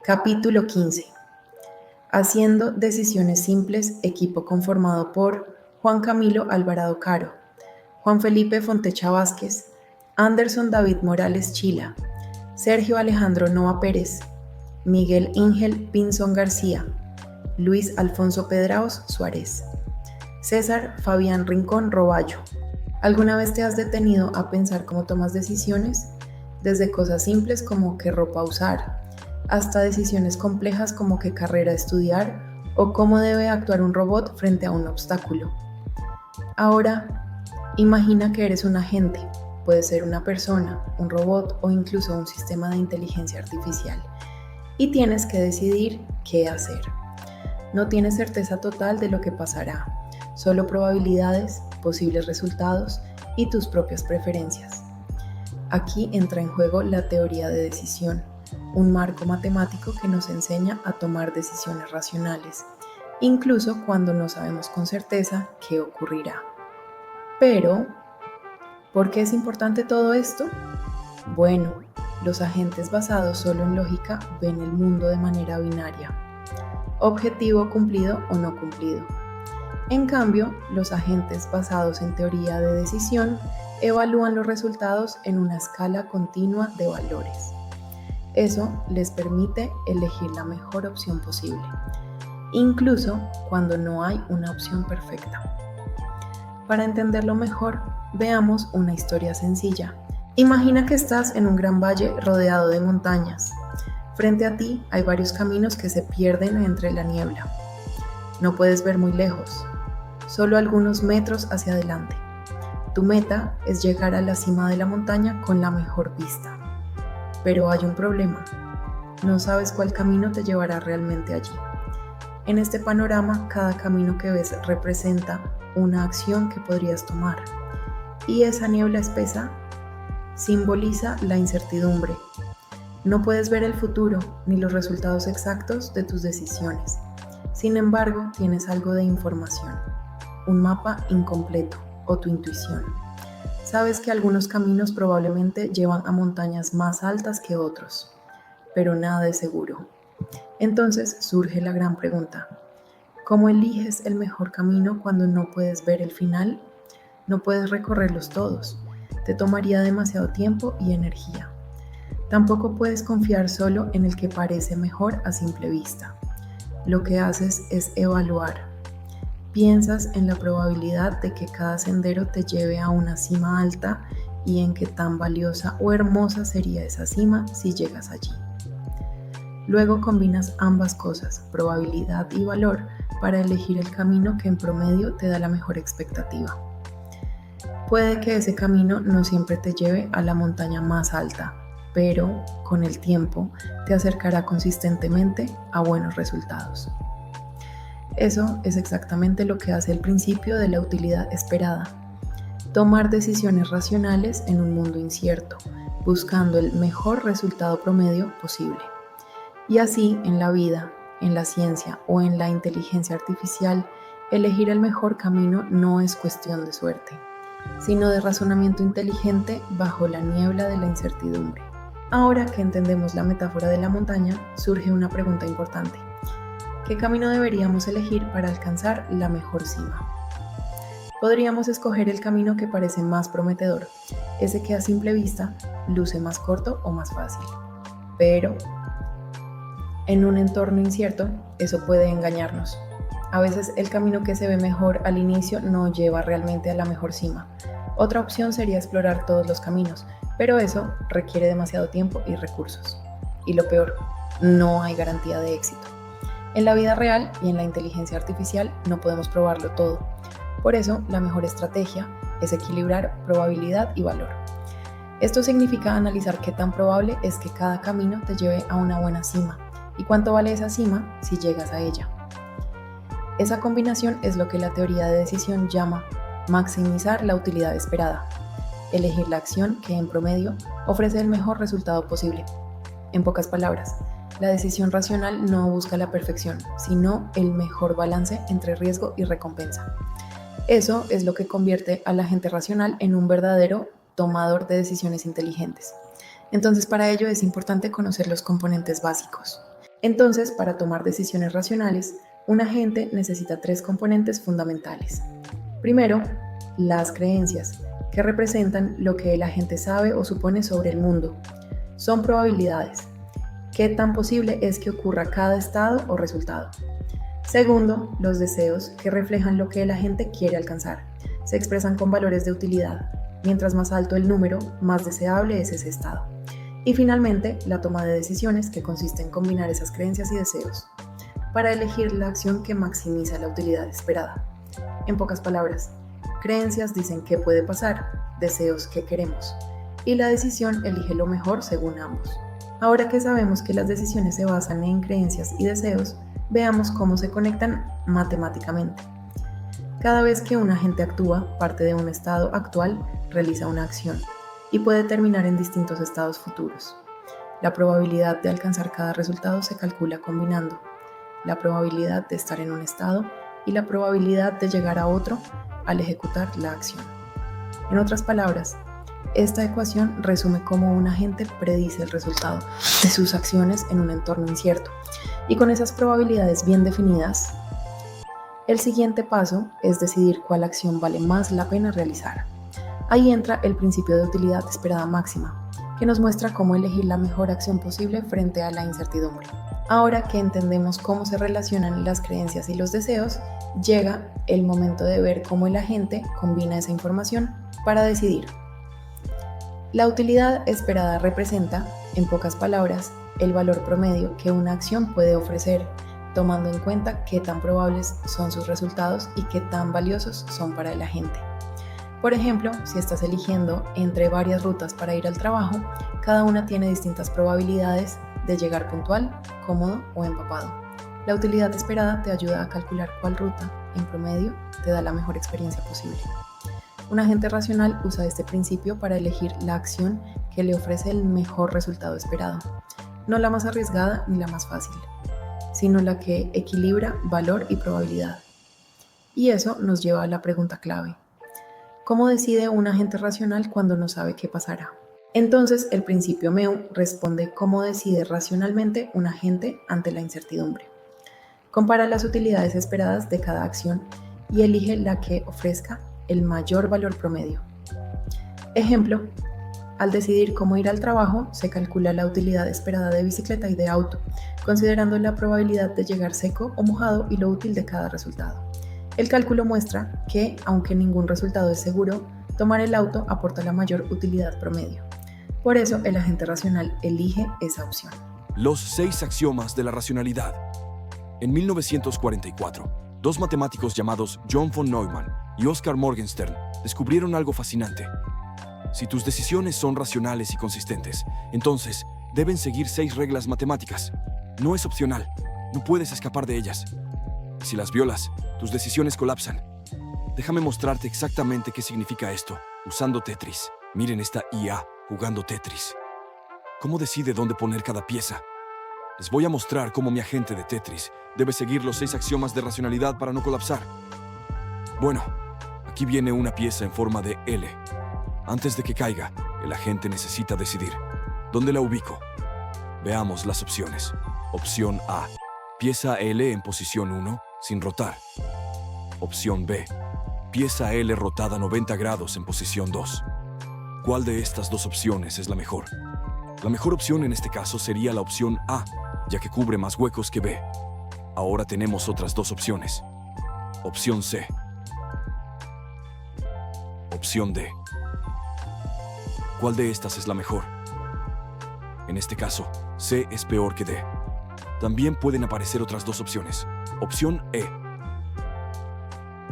Capítulo 15. Haciendo decisiones simples, equipo conformado por Juan Camilo Alvarado Caro, Juan Felipe Fontecha Vázquez, Anderson David Morales Chila, Sergio Alejandro Nova Pérez, Miguel Ángel Pinzón García, Luis Alfonso Pedraos Suárez, César Fabián Rincón Roballo. ¿Alguna vez te has detenido a pensar cómo tomas decisiones? Desde cosas simples como qué ropa usar, hasta decisiones complejas como qué carrera estudiar o cómo debe actuar un robot frente a un obstáculo. Ahora, imagina que eres un agente, puede ser una persona, un robot o incluso un sistema de inteligencia artificial, y tienes que decidir qué hacer. No tienes certeza total de lo que pasará, solo probabilidades, posibles resultados y tus propias preferencias. Aquí entra en juego la teoría de decisión, un marco matemático que nos enseña a tomar decisiones racionales, incluso cuando no sabemos con certeza qué ocurrirá. Pero, ¿por qué es importante todo esto? Bueno, los agentes basados solo en lógica ven el mundo de manera binaria, objetivo cumplido o no cumplido. En cambio, los agentes basados en teoría de decisión evalúan los resultados en una escala continua de valores. Eso les permite elegir la mejor opción posible, incluso cuando no hay una opción perfecta. Para entenderlo mejor, veamos una historia sencilla. Imagina que estás en un gran valle rodeado de montañas. Frente a ti hay varios caminos que se pierden entre la niebla. No puedes ver muy lejos, solo algunos metros hacia adelante. Tu meta es llegar a la cima de la montaña con la mejor vista. Pero hay un problema. No sabes cuál camino te llevará realmente allí. En este panorama, cada camino que ves representa una acción que podrías tomar. Y esa niebla espesa simboliza la incertidumbre. No puedes ver el futuro ni los resultados exactos de tus decisiones. Sin embargo, tienes algo de información, un mapa incompleto o tu intuición. Sabes que algunos caminos probablemente llevan a montañas más altas que otros, pero nada es seguro. Entonces surge la gran pregunta: ¿cómo eliges el mejor camino cuando no puedes ver el final? No puedes recorrerlos todos, te tomaría demasiado tiempo y energía. Tampoco puedes confiar solo en el que parece mejor a simple vista. Lo que haces es evaluar. Piensas en la probabilidad de que cada sendero te lleve a una cima alta y en qué tan valiosa o hermosa sería esa cima si llegas allí. Luego combinas ambas cosas, probabilidad y valor, para elegir el camino que en promedio te da la mejor expectativa. Puede que ese camino no siempre te lleve a la montaña más alta, pero con el tiempo te acercará consistentemente a buenos resultados. Eso es exactamente lo que hace el principio de la utilidad esperada. Tomar decisiones racionales en un mundo incierto, buscando el mejor resultado promedio posible. Y así, en la vida, en la ciencia o en la inteligencia artificial, elegir el mejor camino no es cuestión de suerte, sino de razonamiento inteligente bajo la niebla de la incertidumbre. Ahora que entendemos la metáfora de la montaña, surge una pregunta importante. ¿Qué camino deberíamos elegir para alcanzar la mejor cima? Podríamos escoger el camino que parece más prometedor, ese que a simple vista luce más corto o más fácil. Pero en un entorno incierto, eso puede engañarnos. A veces el camino que se ve mejor al inicio no lleva realmente a la mejor cima. Otra opción sería explorar todos los caminos, pero eso requiere demasiado tiempo y recursos. Y lo peor, no hay garantía de éxito. En la vida real y en la inteligencia artificial no podemos probarlo todo. Por eso, la mejor estrategia es equilibrar probabilidad y valor. Esto significa analizar qué tan probable es que cada camino te lleve a una buena cima y cuánto vale esa cima si llegas a ella. Esa combinación es lo que la teoría de decisión llama maximizar la utilidad esperada, elegir la acción que en promedio ofrece el mejor resultado posible. En pocas palabras, la decisión racional no busca la perfección, sino el mejor balance entre riesgo y recompensa. Eso es lo que convierte al agente racional en un verdadero tomador de decisiones inteligentes. Entonces, para ello es importante conocer los componentes básicos. Entonces, para tomar decisiones racionales, un agente necesita tres componentes fundamentales. Primero, las creencias, que representan lo que el agente sabe o supone sobre el mundo. Son probabilidades. ¿Qué tan posible es que ocurra cada estado o resultado? Segundo, los deseos, que reflejan lo que el agente quiere alcanzar. Se expresan con valores de utilidad. Mientras más alto el número, más deseable es ese estado. Y finalmente, la toma de decisiones, que consiste en combinar esas creencias y deseos para elegir la acción que maximiza la utilidad esperada. En pocas palabras, creencias dicen qué puede pasar, deseos qué queremos, y la decisión elige lo mejor según ambos. Ahora que sabemos que las decisiones se basan en creencias y deseos, veamos cómo se conectan matemáticamente. Cada vez que un agente actúa, parte de un estado actual realiza una acción y puede terminar en distintos estados futuros. La probabilidad de alcanzar cada resultado se calcula combinando la probabilidad de estar en un estado y la probabilidad de llegar a otro al ejecutar la acción. En otras palabras, esta ecuación resume cómo un agente predice el resultado de sus acciones en un entorno incierto. Y con esas probabilidades bien definidas, el siguiente paso es decidir cuál acción vale más la pena realizar. Ahí entra el principio de utilidad esperada máxima, que nos muestra cómo elegir la mejor acción posible frente a la incertidumbre. Ahora que entendemos cómo se relacionan las creencias y los deseos, llega el momento de ver cómo el agente combina esa información para decidir. La utilidad esperada representa, en pocas palabras, el valor promedio que una acción puede ofrecer, tomando en cuenta qué tan probables son sus resultados y qué tan valiosos son para el agente. Por ejemplo, si estás eligiendo entre varias rutas para ir al trabajo, cada una tiene distintas probabilidades de llegar puntual, cómodo o empapado. La utilidad esperada te ayuda a calcular cuál ruta, en promedio, te da la mejor experiencia posible. Un agente racional usa este principio para elegir la acción que le ofrece el mejor resultado esperado, no la más arriesgada ni la más fácil, sino la que equilibra valor y probabilidad. Y eso nos lleva a la pregunta clave: ¿cómo decide un agente racional cuando no sabe qué pasará? Entonces, el principio MEU responde cómo decide racionalmente un agente ante la incertidumbre. Compara las utilidades esperadas de cada acción y elige la que ofrezca el mayor valor promedio. Ejemplo, al decidir cómo ir al trabajo, se calcula la utilidad esperada de bicicleta y de auto, considerando la probabilidad de llegar seco o mojado y lo útil de cada resultado. El cálculo muestra que, aunque ningún resultado es seguro, tomar el auto aporta la mayor utilidad promedio. Por eso, el agente racional elige esa opción. Los 6 axiomas de la racionalidad. En 1944, dos matemáticos llamados John von Neumann y Oscar Morgenstern descubrieron algo fascinante. Si tus decisiones son racionales y consistentes, entonces deben seguir 6 reglas matemáticas. No es opcional, no puedes escapar de ellas. Si las violas, tus decisiones colapsan. Déjame mostrarte exactamente qué significa esto, usando Tetris. Miren esta IA jugando Tetris. ¿Cómo decide dónde poner cada pieza? Les voy a mostrar cómo mi agente de Tetris debe seguir los 6 axiomas de racionalidad para no colapsar. Bueno, aquí viene una pieza en forma de L. Antes de que caiga, el agente necesita decidir. ¿Dónde la ubico? Veamos las opciones. Opción A. Pieza L en posición 1, sin rotar. Opción B. Pieza L rotada 90 grados en posición 2. ¿Cuál de estas dos opciones es la mejor? La mejor opción en este caso sería la opción A, ya que cubre más huecos que B. Ahora tenemos otras dos opciones. Opción C. Opción D. ¿Cuál de estas es la mejor? En este caso, C es peor que D. También pueden aparecer otras dos opciones. Opción E.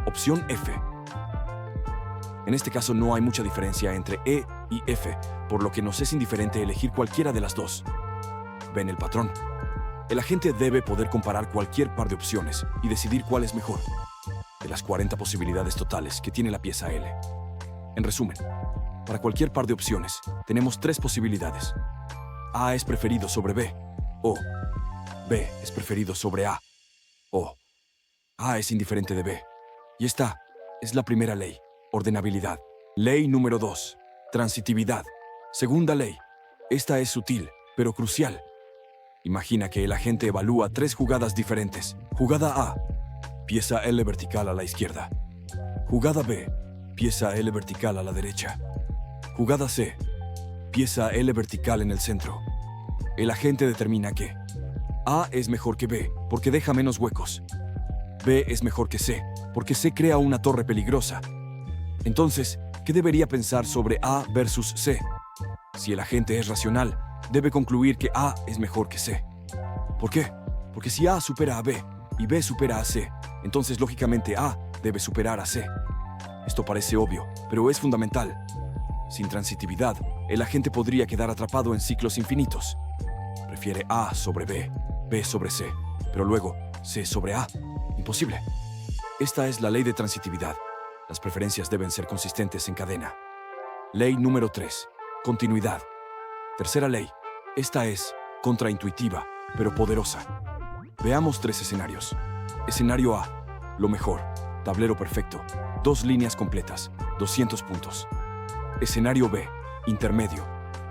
Opción F. En este caso no hay mucha diferencia entre E y F, por lo que nos es indiferente elegir cualquiera de las dos. ¿Ven el patrón? El agente debe poder comparar cualquier par de opciones y decidir cuál es mejor, de las 40 posibilidades totales que tiene la pieza L. En resumen, para cualquier par de opciones, tenemos 3 posibilidades. A es preferido sobre B, o B es preferido sobre A, o A es indiferente de B. Y esta es la primera ley. Ordenabilidad. Ley número 2. Transitividad. Segunda ley. Esta es sutil, pero crucial. Imagina que el agente evalúa 3 jugadas diferentes. Jugada A, pieza L vertical a la izquierda. Jugada B, pieza L vertical a la derecha. Jugada C, pieza L vertical en el centro. El agente determina que A es mejor que B porque deja menos huecos. B es mejor que C porque C crea una torre peligrosa. Entonces, ¿qué debería pensar sobre A versus C? Si el agente es racional, debe concluir que A es mejor que C. ¿Por qué? Porque si A supera a B y B supera a C, entonces lógicamente A debe superar a C. Esto parece obvio, pero es fundamental. Sin transitividad, el agente podría quedar atrapado en ciclos infinitos. Prefiere A sobre B, B sobre C, pero luego C sobre A. Imposible. Esta es la ley de transitividad. Las preferencias deben ser consistentes en cadena. Ley número 3. Continuidad. Tercera ley. Esta es contraintuitiva, pero poderosa. Veamos 3 escenarios. Escenario A. Lo mejor. Tablero perfecto. 2 líneas completas. 200 puntos. Escenario B. Intermedio.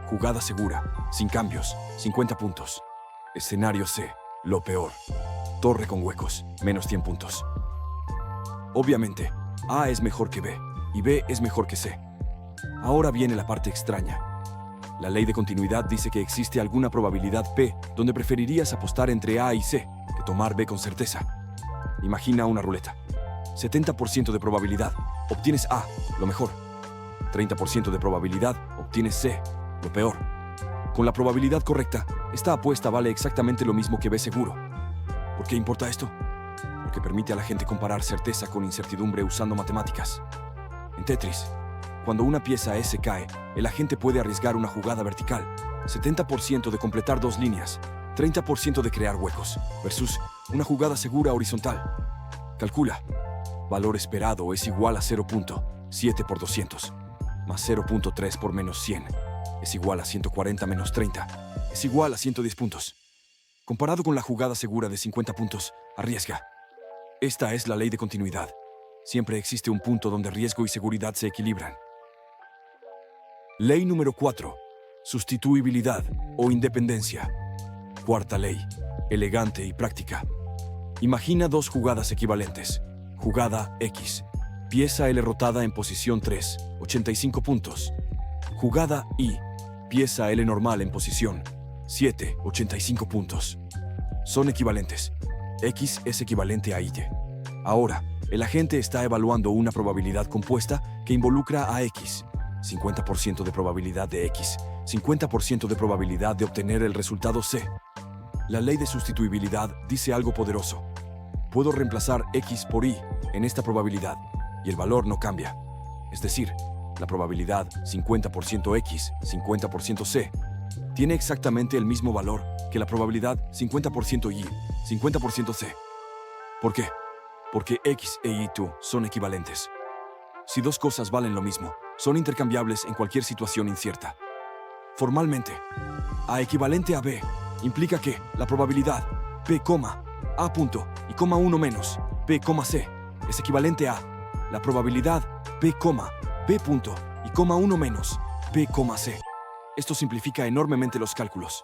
Jugada segura. Sin cambios. 50 puntos. Escenario C. Lo peor. Torre con huecos. Menos 100 puntos. Obviamente, A es mejor que B y B es mejor que C. Ahora viene la parte extraña. La ley de continuidad dice que existe alguna probabilidad P donde preferirías apostar entre A y C que tomar B con certeza. Imagina una ruleta. 70% de probabilidad, obtienes A, lo mejor. 30% de probabilidad, obtienes C, lo peor. Con la probabilidad correcta, esta apuesta vale exactamente lo mismo que B seguro. ¿Por qué importa esto? Porque permite a la gente comparar certeza con incertidumbre usando matemáticas. En Tetris, cuando una pieza S cae, el agente puede arriesgar una jugada vertical, 70% de completar 2 líneas, 30% de crear huecos, versus una jugada segura horizontal. Calcula. Valor esperado es igual a 0.7 por 200, más 0.3 por menos 100, es igual a 140 menos 30, es igual a 110 puntos. Comparado con la jugada segura de 50 puntos, arriesga. Esta es la ley de continuidad. Siempre existe un punto donde riesgo y seguridad se equilibran. Ley número 4. Sustituibilidad o independencia. Cuarta ley. Elegante y práctica. Imagina 2 jugadas equivalentes. Jugada X. Pieza L rotada en posición 3, 85 puntos. Jugada Y. Pieza L normal en posición 7, 85 puntos. Son equivalentes. X es equivalente a Y. Ahora, el agente está evaluando una probabilidad compuesta que involucra a X. 50% de probabilidad de X, 50% de probabilidad de obtener el resultado C. La ley de sustituibilidad dice algo poderoso. Puedo reemplazar X por Y en esta probabilidad y el valor no cambia. Es decir, la probabilidad 50% X, 50% C tiene exactamente el mismo valor que la probabilidad 50% Y, 50% C. ¿Por qué? Porque X e Y2 son equivalentes. Si 2 cosas valen lo mismo, son intercambiables en cualquier situación incierta. Formalmente, A equivalente a B implica que la probabilidad P, A punto y 1 menos P, C es equivalente a la probabilidad P, B punto y 1 menos P, C. Esto simplifica enormemente los cálculos.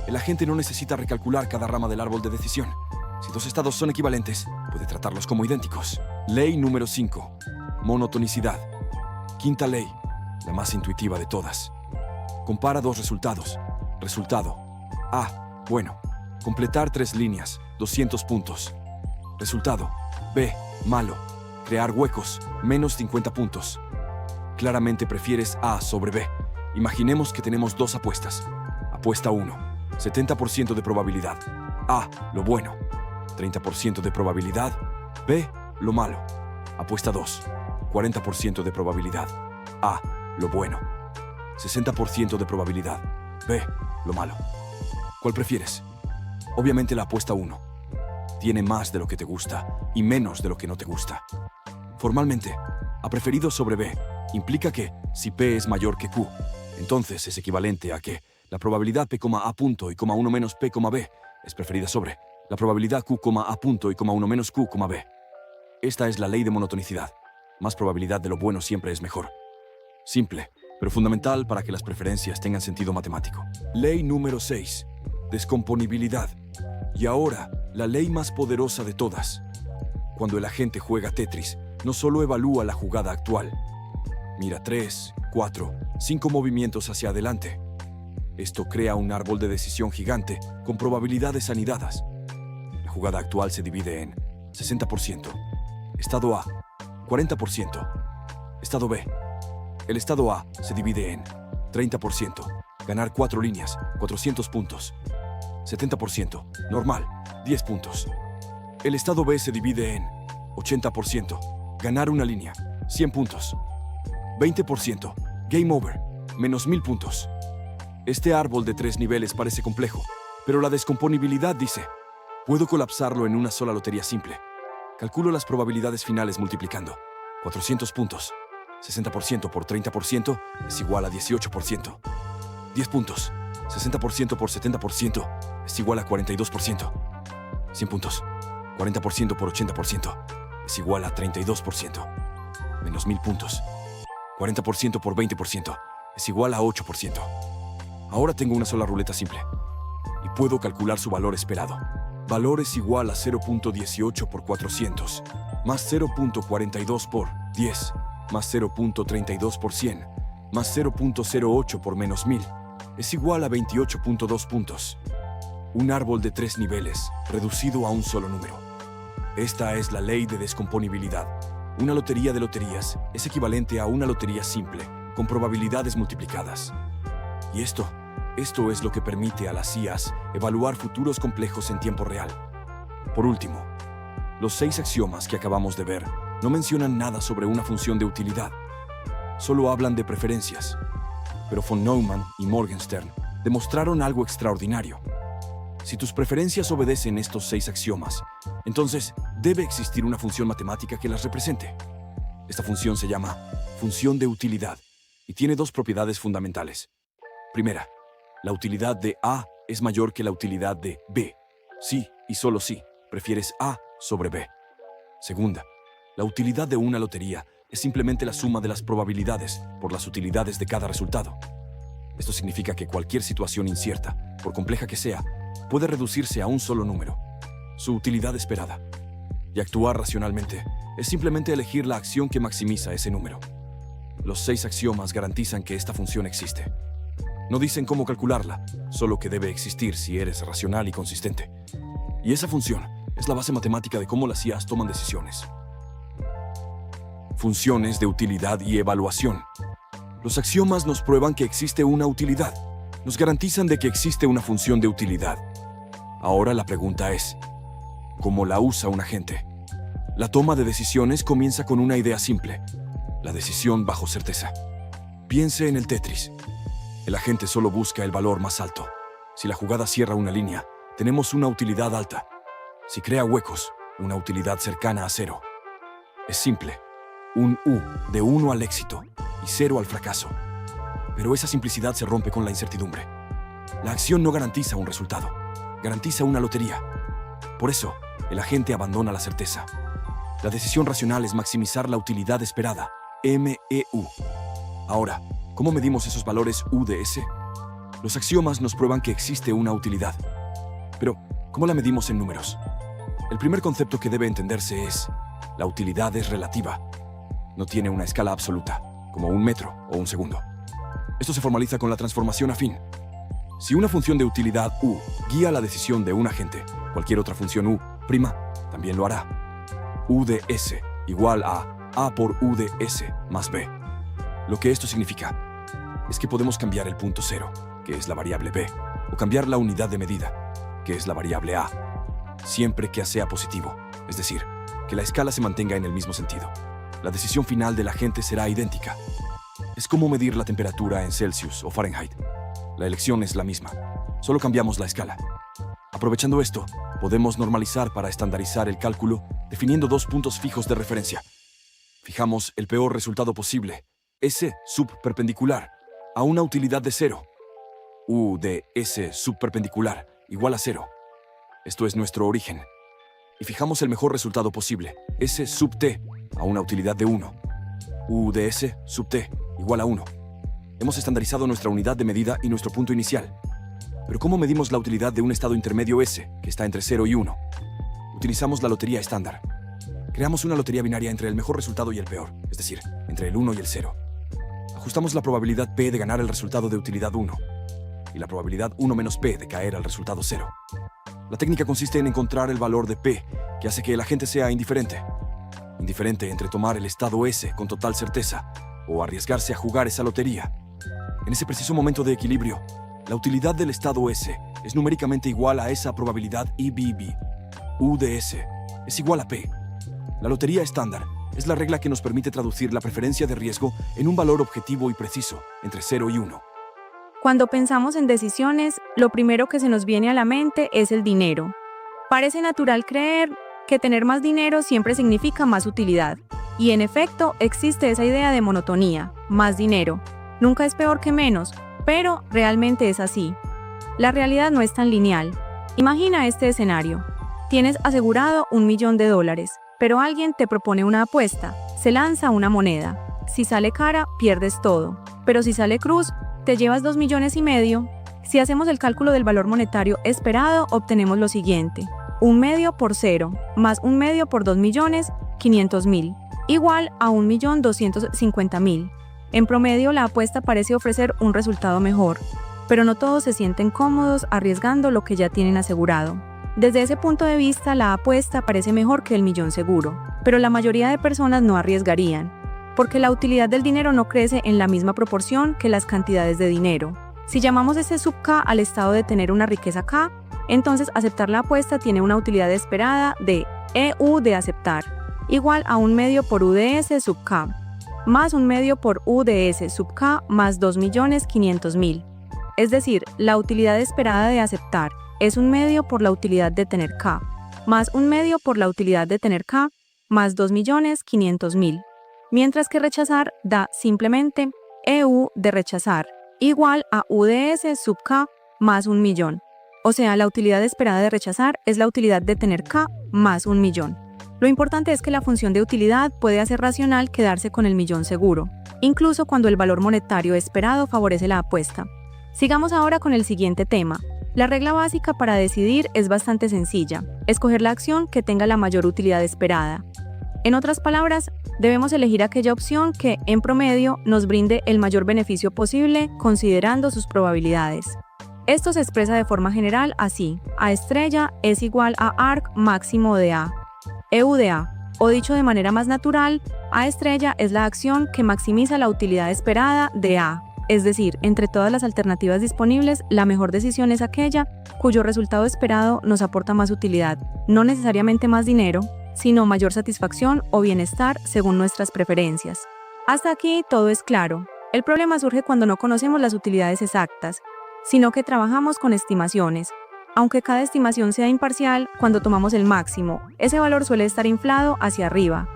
El agente no necesita recalcular cada rama del árbol de decisión. Si 2 estados son equivalentes, puede tratarlos como idénticos. Ley número 5. Monotonicidad. Quinta ley, la más intuitiva de todas. Compara 2 resultados. Resultado A. Bueno. Completar 3 líneas, 200 puntos. Resultado B. Malo. Crear huecos, menos 50 puntos. Claramente prefieres A sobre B. Imaginemos que tenemos 2 apuestas. Apuesta 1, 70% de probabilidad. A, lo bueno. 30% de probabilidad. B, lo malo. Apuesta 2, 40% de probabilidad. A, lo bueno. 60% de probabilidad. B, lo malo. ¿Cuál prefieres? Obviamente la apuesta 1. Tiene más de lo que te gusta y menos de lo que no te gusta. Formalmente, A preferido sobre B implica que, si P es mayor que Q, entonces es equivalente a que la probabilidad P, A punto y 1 menos P, B es preferida sobre la probabilidad Q, A punto y 1 menos Q, B. Esta es la ley de monotonicidad. Más probabilidad de lo bueno siempre es mejor. Simple, pero fundamental para que las preferencias tengan sentido matemático. Ley número 6. descomponibilidad. Y ahora, la ley más poderosa de todas. Cuando el agente juega Tetris, no solo evalúa la jugada actual. Mira 3, 4, 5 movimientos hacia adelante. Esto crea un árbol de decisión gigante con probabilidades anidadas. La jugada actual se divide en 60%, estado A, 40%, estado B. El estado A se divide en 30%, ganar 4 líneas, 400 puntos. 70%, normal, 10 puntos. El estado B se divide en 80%, ganar una línea, 100 puntos. 20%, game over, menos 1000 puntos. Este árbol de 3 niveles parece complejo, pero la descomponibilidad dice, puedo colapsarlo en una sola lotería simple. Calculo las probabilidades finales multiplicando. 400 puntos. 60% por 30% es igual a 18%. 10 puntos. 60% por 70% es igual a 42%. 100 puntos. 40% por 80% es igual a 32%. Menos 1000 puntos. 40% por 20% es igual a 8%. Ahora tengo una sola ruleta simple y puedo calcular su valor esperado. Valor es igual a 0.18 por 400, más 0.42 por 10, más 0.32 por 100, más 0.08 por menos 1000, es igual a 28.2 puntos. Un árbol de 3 niveles, reducido a un solo número. Esta es la ley de descomponibilidad. Una lotería de loterías es equivalente a una lotería simple, con probabilidades multiplicadas. Y esto es lo que permite a las IAs evaluar futuros complejos en tiempo real. Por último, los 6 axiomas que acabamos de ver no mencionan nada sobre una función de utilidad. Solo hablan de preferencias. Pero von Neumann y Morgenstern demostraron algo extraordinario. Si tus preferencias obedecen estos 6 axiomas, entonces debe existir una función matemática que las represente. Esta función se llama función de utilidad y tiene 2 propiedades fundamentales. Primera, la utilidad de A es mayor que la utilidad de B. Si y solo si prefieres A sobre B. Segunda, la utilidad de una lotería es simplemente la suma de las probabilidades por las utilidades de cada resultado. Esto significa que cualquier situación incierta, por compleja que sea, puede reducirse a un solo número, su utilidad esperada. Y actuar racionalmente es simplemente elegir la acción que maximiza ese número. Los 6 axiomas garantizan que esta función existe. No dicen cómo calcularla, solo que debe existir si eres racional y consistente. Y esa función es la base matemática de cómo las IAs toman decisiones. Funciones de utilidad y evaluación. Los axiomas nos prueban que existe una utilidad. Nos garantizan de que existe una función de utilidad. Ahora la pregunta es, ¿cómo la usa un agente? La toma de decisiones comienza con una idea simple, la decisión bajo certeza. Piense en el Tetris. El agente solo busca el valor más alto. Si la jugada cierra una línea, tenemos una utilidad alta. Si crea huecos, una utilidad cercana a 0. Es simple. Un U de 1 al éxito y 0 al fracaso. Pero esa simplicidad se rompe con la incertidumbre. La acción no garantiza un resultado, garantiza una lotería. Por eso, el agente abandona la certeza. La decisión racional es maximizar la utilidad esperada, MEU. Ahora, ¿cómo medimos esos valores U de S? Los axiomas nos prueban que existe una utilidad. Pero, ¿cómo la medimos en números? El primer concepto que debe entenderse es, la utilidad es relativa. No tiene una escala absoluta, como un metro o un segundo. Esto se formaliza con la transformación afín. Si una función de utilidad U guía la decisión de un agente, cualquier otra función U' también lo hará. U de S igual a por U de S más B. Lo que esto significa es que podemos cambiar el punto 0, que es la variable B, o cambiar la unidad de medida, que es la variable A, siempre que A sea positivo, es decir, que la escala se mantenga en el mismo sentido. La decisión final del agente será idéntica. Es como medir la temperatura en Celsius o Fahrenheit. La elección es la misma, solo cambiamos la escala. Aprovechando esto, podemos normalizar para estandarizar el cálculo definiendo 2 puntos fijos de referencia. Fijamos el peor resultado posible, S subperpendicular, a una utilidad de 0. U de S subperpendicular igual a 0. Esto es nuestro origen. Y fijamos el mejor resultado posible, S sub t, a una utilidad de 1. U de S sub t igual a 1. Hemos estandarizado nuestra unidad de medida y nuestro punto inicial. Pero ¿cómo medimos la utilidad de un estado intermedio S, que está entre 0 y 1? Utilizamos la lotería estándar. Creamos una lotería binaria entre el mejor resultado y el peor, es decir, entre el 1 y el 0. Ajustamos la probabilidad P de ganar el resultado de utilidad 1 y la probabilidad 1 menos P de caer al resultado 0. La técnica consiste en encontrar el valor de P que hace que el agente sea indiferente. Indiferente entre tomar el estado S con total certeza o arriesgarse a jugar esa lotería. En ese preciso momento de equilibrio, la utilidad del estado S es numéricamente igual a esa probabilidad IBB. U de S es igual a P. La lotería estándar es la regla que nos permite traducir la preferencia de riesgo en un valor objetivo y preciso entre 0 y 1. Cuando pensamos en decisiones, lo primero que se nos viene a la mente es el dinero. Parece natural creer que tener más dinero siempre significa más utilidad. Y en efecto, existe esa idea de monotonía, más dinero. Nunca es peor que menos, pero realmente es así. La realidad no es tan lineal. Imagina este escenario. Tienes asegurado $1.000.000, pero alguien te propone una apuesta. Se lanza una moneda. Si sale cara, pierdes todo. Pero si sale cruz, te llevas $2,5 millones. Si hacemos el cálculo del valor monetario esperado, obtenemos lo siguiente. 1/2 por 0, más 1/2 por 2.500.000, igual a 1.250.000. En promedio, la apuesta parece ofrecer un resultado mejor, pero no todos se sienten cómodos arriesgando lo que ya tienen asegurado. Desde ese punto de vista, la apuesta parece mejor que el millón seguro, pero la mayoría de personas no arriesgarían, porque la utilidad del dinero no crece en la misma proporción que las cantidades de dinero. Si llamamos ese sub K al estado de tener una riqueza K, entonces aceptar la apuesta tiene una utilidad esperada de EU de aceptar, igual a 1/2 por U de S sub K, más 1/2 por U de S sub K más 2.500.000. Es decir, la utilidad esperada de aceptar es 1/2 por la utilidad de tener K, más 1/2 por la utilidad de tener K, más 2.500.000. Mientras que rechazar da simplemente EU de rechazar, igual a U de S sub K más 1.000.000. O sea, la utilidad esperada de rechazar es la utilidad de tener K más 1.000.000. Lo importante es que la función de utilidad puede hacer racional quedarse con el millón seguro, incluso cuando el valor monetario esperado favorece la apuesta. Sigamos ahora con el siguiente tema. La regla básica para decidir es bastante sencilla: escoger la acción que tenga la mayor utilidad esperada. En otras palabras, debemos elegir aquella opción que, en promedio, nos brinde el mayor beneficio posible considerando sus probabilidades. Esto se expresa de forma general así: A estrella es igual a arc máximo de A, EU de A, o dicho de manera más natural, A estrella es la acción que maximiza la utilidad esperada de A, es decir, entre todas las alternativas disponibles, la mejor decisión es aquella cuyo resultado esperado nos aporta más utilidad, no necesariamente más dinero, sino mayor satisfacción o bienestar según nuestras preferencias. Hasta aquí todo es claro. El problema surge cuando no conocemos las utilidades exactas, sino que trabajamos con estimaciones. Aunque cada estimación sea imparcial, cuando tomamos el máximo, ese valor suele estar inflado hacia arriba.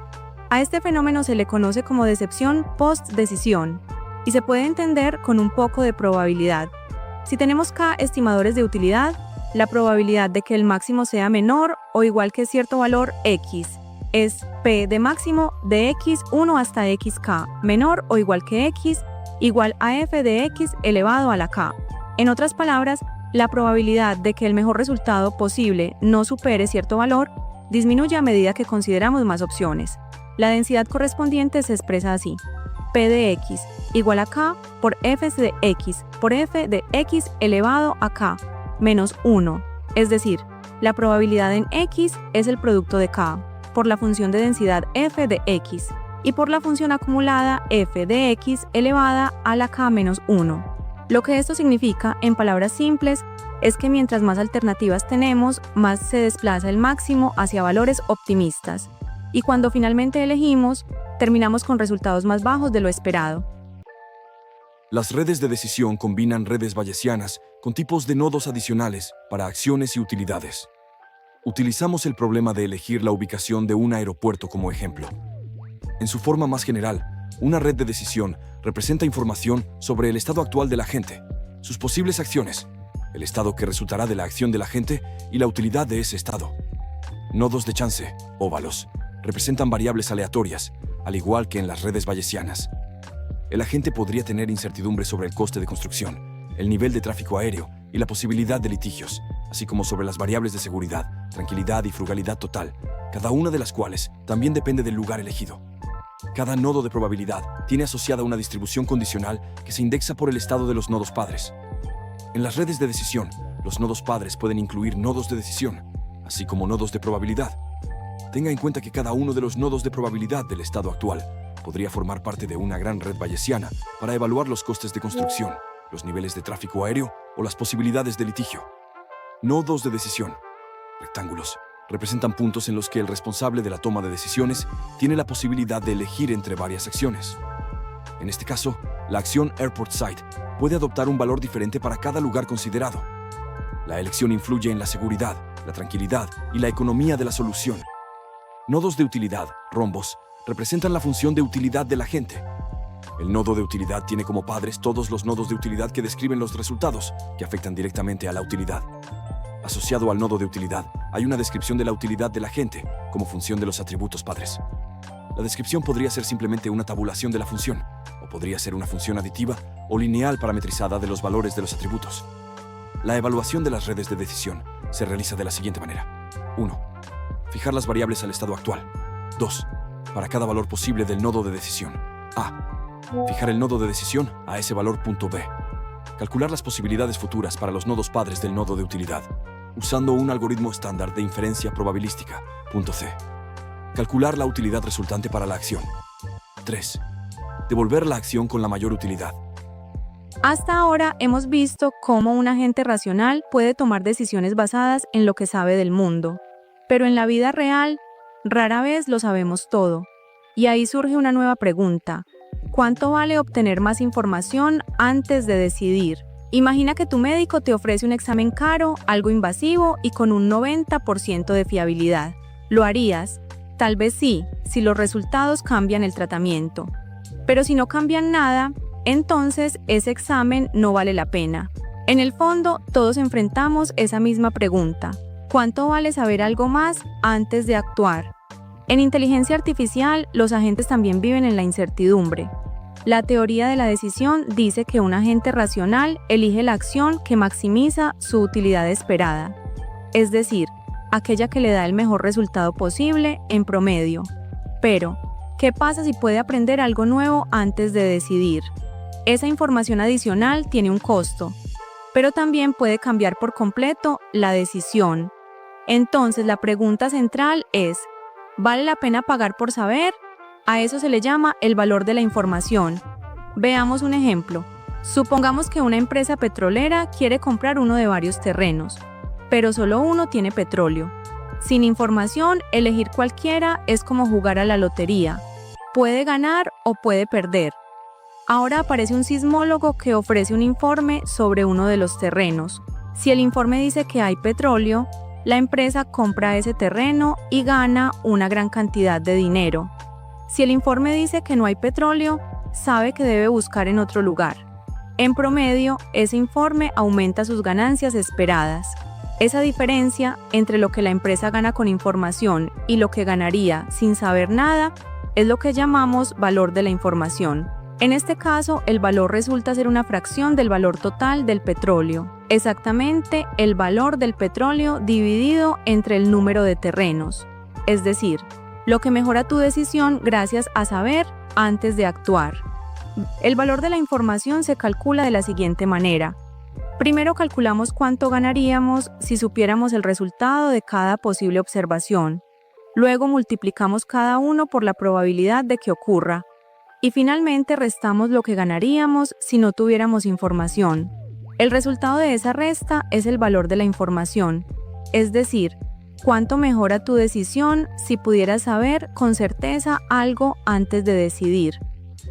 A este fenómeno se le conoce como decepción post-decisión, y se puede entender con un poco de probabilidad. Si tenemos K estimadores de utilidad, la probabilidad de que el máximo sea menor o igual que cierto valor X es P de máximo de X1 hasta XK menor o igual que X igual a F de X elevado a la K. En otras palabras, la probabilidad de que el mejor resultado posible no supere cierto valor disminuye a medida que consideramos más opciones. La densidad correspondiente se expresa así: P de X igual a K por F de X por F de X elevado a K menos 1. Es decir, la probabilidad en X es el producto de K por la función de densidad F de X y por la función acumulada F de X elevada a la K menos 1. Lo que esto significa, en palabras simples, es que mientras más alternativas tenemos, más se desplaza el máximo hacia valores optimistas. Y cuando finalmente elegimos, terminamos con resultados más bajos de lo esperado. Las redes de decisión combinan redes bayesianas con tipos de nodos adicionales para acciones y utilidades. Utilizamos el problema de elegir la ubicación de un aeropuerto como ejemplo. En su forma más general, una red de decisión representa información sobre el estado actual de la gente, sus posibles acciones, el estado que resultará de la acción de la gente y la utilidad de ese estado. Nodos de chance, óvalos, representan variables aleatorias, al igual que en las redes bayesianas. El agente podría tener incertidumbre sobre el coste de construcción, el nivel de tráfico aéreo y la posibilidad de litigios, así como sobre las variables de seguridad, tranquilidad y frugalidad total, cada una de las cuales también depende del lugar elegido. Cada nodo de probabilidad tiene asociada una distribución condicional que se indexa por el estado de los nodos padres. En las redes de decisión, los nodos padres pueden incluir nodos de decisión, así como nodos de probabilidad. Tenga en cuenta que cada uno de los nodos de probabilidad del estado actual podría formar parte de una gran red bayesiana para evaluar los costes de construcción, los niveles de tráfico aéreo o las posibilidades de litigio. Nodos de decisión, rectángulos, representan puntos en los que el responsable de la toma de decisiones tiene la posibilidad de elegir entre varias acciones. En este caso, la acción Airport Site puede adoptar un valor diferente para cada lugar considerado. La elección influye en la seguridad, la tranquilidad y la economía de la solución. Nodos de utilidad, rombos, representan la función de utilidad del agente. El nodo de utilidad tiene como padres todos los nodos de utilidad que describen los resultados que afectan directamente a la utilidad. Asociado al nodo de utilidad, hay una descripción de la utilidad del agente como función de los atributos padres. La descripción podría ser simplemente una tabulación de la función, o podría ser una función aditiva o lineal parametrizada de los valores de los atributos. La evaluación de las redes de decisión se realiza de la siguiente manera. 1. Fijar las variables al estado actual. 2. Para cada valor posible del nodo de decisión. A. Fijar el nodo de decisión a ese valor punto B. Calcular las posibilidades futuras para los nodos padres del nodo de utilidad, usando un algoritmo estándar de inferencia probabilística. Punto C. Calcular la utilidad resultante para la acción. 3. Devolver la acción con la mayor utilidad. Hasta ahora hemos visto cómo un agente racional puede tomar decisiones basadas en lo que sabe del mundo, pero en la vida real, rara vez lo sabemos todo. Y ahí surge una nueva pregunta. ¿Cuánto vale obtener más información antes de decidir? Imagina que tu médico te ofrece un examen caro, algo invasivo y con un 90% de fiabilidad. ¿Lo harías? Tal vez sí, si los resultados cambian el tratamiento. Pero si no cambian nada, entonces ese examen no vale la pena. En el fondo, todos enfrentamos esa misma pregunta. ¿Cuánto vale saber algo más antes de actuar? En inteligencia artificial, los agentes también viven en la incertidumbre. La teoría de la decisión dice que un agente racional elige la acción que maximiza su utilidad esperada, es decir, aquella que le da el mejor resultado posible en promedio. Pero, ¿qué pasa si puede aprender algo nuevo antes de decidir? Esa información adicional tiene un costo, pero también puede cambiar por completo la decisión. Entonces, la pregunta central es, ¿vale la pena pagar por saber? A eso se le llama el valor de la información. Veamos un ejemplo. Supongamos que una empresa petrolera quiere comprar uno de varios terrenos, pero solo uno tiene petróleo. Sin información, elegir cualquiera es como jugar a la lotería. Puede ganar o puede perder. Ahora aparece un sismólogo que ofrece un informe sobre uno de los terrenos. Si el informe dice que hay petróleo, la empresa compra ese terreno y gana una gran cantidad de dinero. Si el informe dice que no hay petróleo, sabe que debe buscar en otro lugar. En promedio, ese informe aumenta sus ganancias esperadas. Esa diferencia entre lo que la empresa gana con información y lo que ganaría sin saber nada es lo que llamamos valor de la información. En este caso, el valor resulta ser una fracción del valor total del petróleo. Exactamente el valor del petróleo dividido entre el número de terrenos. Es decir, lo que mejora tu decisión gracias a saber antes de actuar. El valor de la información se calcula de la siguiente manera. Primero calculamos cuánto ganaríamos si supiéramos el resultado de cada posible observación. Luego multiplicamos cada uno por la probabilidad de que ocurra. Y finalmente restamos lo que ganaríamos si no tuviéramos información. El resultado de esa resta es el valor de la información, es decir, cuánto mejora tu decisión si pudieras saber con certeza algo antes de decidir.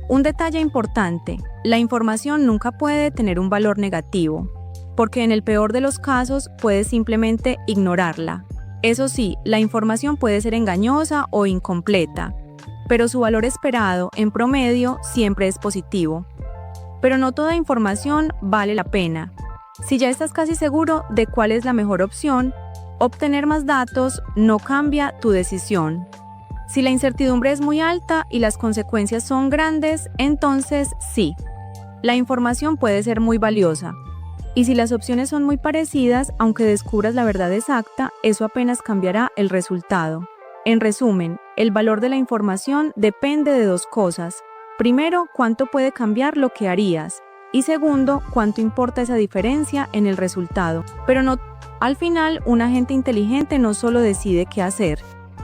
Un detalle importante, la información nunca puede tener un valor negativo, porque en el peor de los casos puedes simplemente ignorarla. Eso sí, la información puede ser engañosa o incompleta, pero su valor esperado, en promedio, siempre es positivo. Pero no toda información vale la pena. Si ya estás casi seguro de cuál es la mejor opción, obtener más datos no cambia tu decisión. Si la incertidumbre es muy alta y las consecuencias son grandes, entonces sí. La información puede ser muy valiosa, Y si las opciones son muy parecidas, aunque descubras la verdad exacta, eso apenas cambiará el resultado. En resumen, el valor de la información depende de dos cosas. Primero, cuánto puede cambiar lo que harías. Y segundo, cuánto importa esa diferencia en el resultado. Pero no, al final, un agente inteligente no solo decide qué hacer,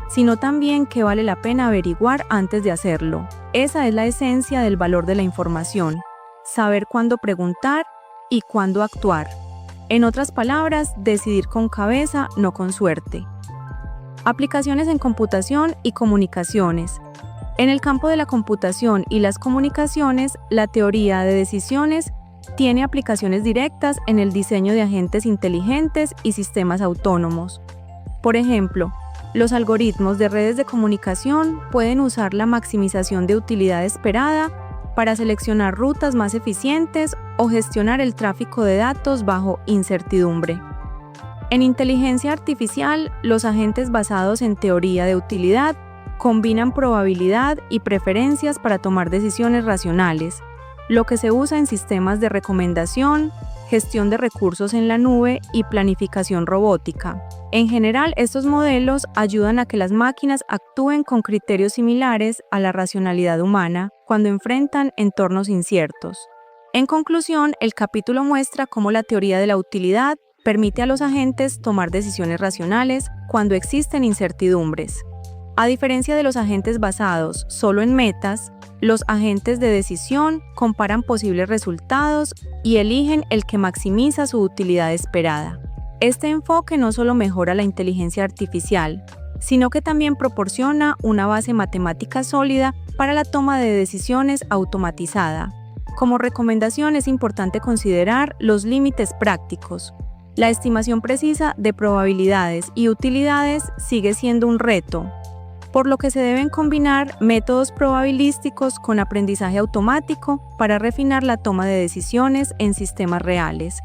sino también qué vale la pena averiguar antes de hacerlo. Esa es la esencia del valor de la información. Saber cuándo preguntar y cuándo actuar. En otras palabras, decidir con cabeza, no con suerte. Aplicaciones en computación y comunicaciones. En el campo de la computación y las comunicaciones, la teoría de decisiones tiene aplicaciones directas en el diseño de agentes inteligentes y sistemas autónomos. Por ejemplo, los algoritmos de redes de comunicación pueden usar la maximización de utilidad esperada para seleccionar rutas más eficientes o gestionar el tráfico de datos bajo incertidumbre. En inteligencia artificial, los agentes basados en teoría de utilidad combinan probabilidad y preferencias para tomar decisiones racionales, lo que se usa en sistemas de recomendación, gestión de recursos en la nube y planificación robótica. En general, estos modelos ayudan a que las máquinas actúen con criterios similares a la racionalidad humana cuando enfrentan entornos inciertos. En conclusión, el capítulo muestra cómo la teoría de la utilidad permite a los agentes tomar decisiones racionales cuando existen incertidumbres. A diferencia de los agentes basados solo en metas, los agentes de decisión comparan posibles resultados y eligen el que maximiza su utilidad esperada. Este enfoque no solo mejora la inteligencia artificial, sino que también proporciona una base matemática sólida para la toma de decisiones automatizada. Como recomendación, es importante considerar los límites prácticos. La estimación precisa de probabilidades y utilidades sigue siendo un reto, por lo que se deben combinar métodos probabilísticos con aprendizaje automático para refinar la toma de decisiones en sistemas reales.